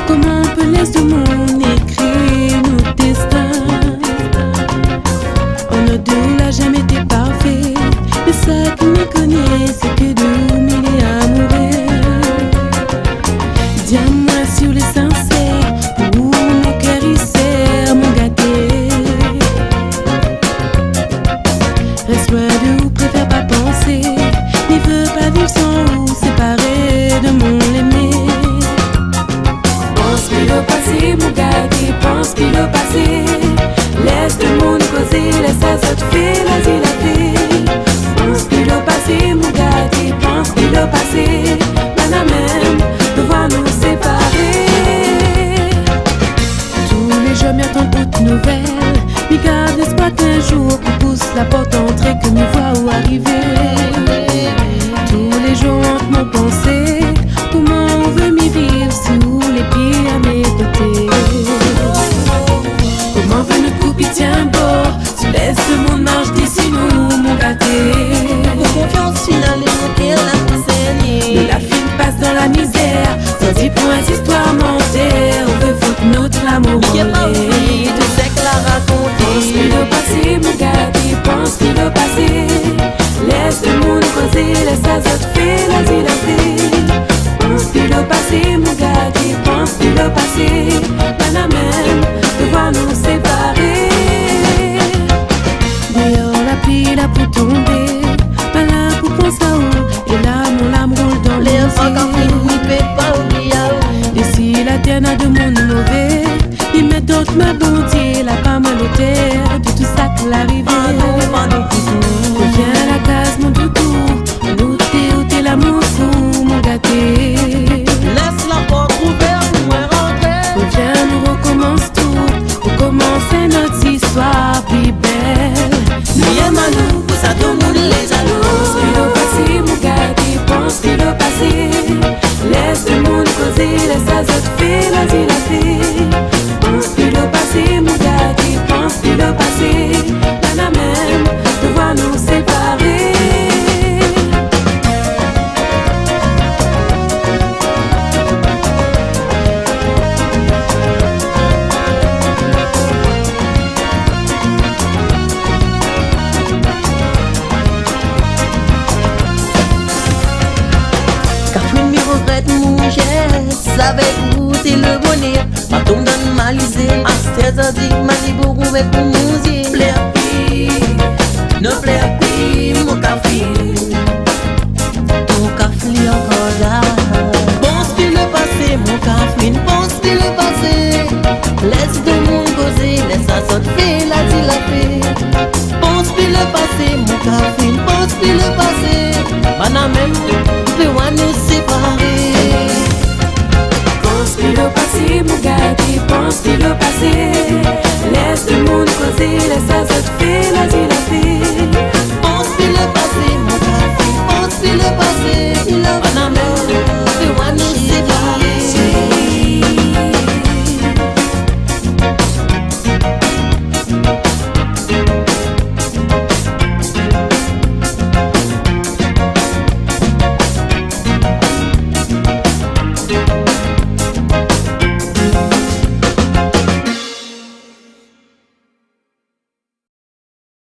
Comment on peut laisser de monde écrire nos destins? On ne deux l'a jamais été parfait, mais ça qui me connaît, c'est que de m'aider à mourir. Dis-moi sur les sincères, où mon cœur y sert, mon gâté. Reste-moi de ou préfère pas penser, mais veux pas vivre sans ou séparé de mon aimé. Pense qu'il a passé, mon gars, qui pense qu'il a passé. Laisse le monde causer, laisse ça te faire, vas-y la fille. Pense qu'il a passé, mon gars, qui pense qu'il a passé. Là même, devoir nous séparer. Tous les jours, m'attendent toutes nouvelles. Mais garde l'espoir qu'un jour, qu'on pousse la porte entrée, que nous voit où arriver. Tous les jours, entre nos pensées, comment on veut m'y vivre sous les pieds à mes côtés. Comment veut notre couple y tient beau, tu laisses le monde marche d'ici nous, mon gâté. Pour confiance finale, et la prisonnière. Mais la fille passe dans la misère, sans y pour une histoire mentée. On veut foutre notre l'amour en l'air. Tout ce qu'elle a raconté. Pense qu'il a passé, mon gâté, pense qu'il a passé. Laisse le monde causer, laisse ça te faire, vas-y la fille. Pense qu'il a passé, mon gars, qui pense qu'il a passé. Pas la même, devoir nous séparer. D'ailleurs la pluie là pour tomber, pas là pour penser à où. Et là mon lame roule dans les pas. et si la terre n'a de monde mauvais, il met d'autres ma bonté, la pas mal au terre de tout ça qui l'arrive. Reviens à la case mon doudou, nous t'es l'amour fou, mon gâté. Laisse la porte ouverte, nous rentrer. Reviens, nous recommence tout, recommencer notre histoire plus belle. Nous y aimons nous, pour ça tout le monde les jaloux. Pense qu'il a passé, mon gâté, pense qu'il a passé. Laisse le monde causer, laisse ça te faire, vas-y la fille. Pense qu'il a passé, mon gâté, pense qu'il a passé. Pas la même, devoir nous séparer. Avec vous, c'est le bonheur. Ma tombe dans le malisé. À 16h, dit, ma vie pour rouver pour musique. Plaire, ne plaire, mon café.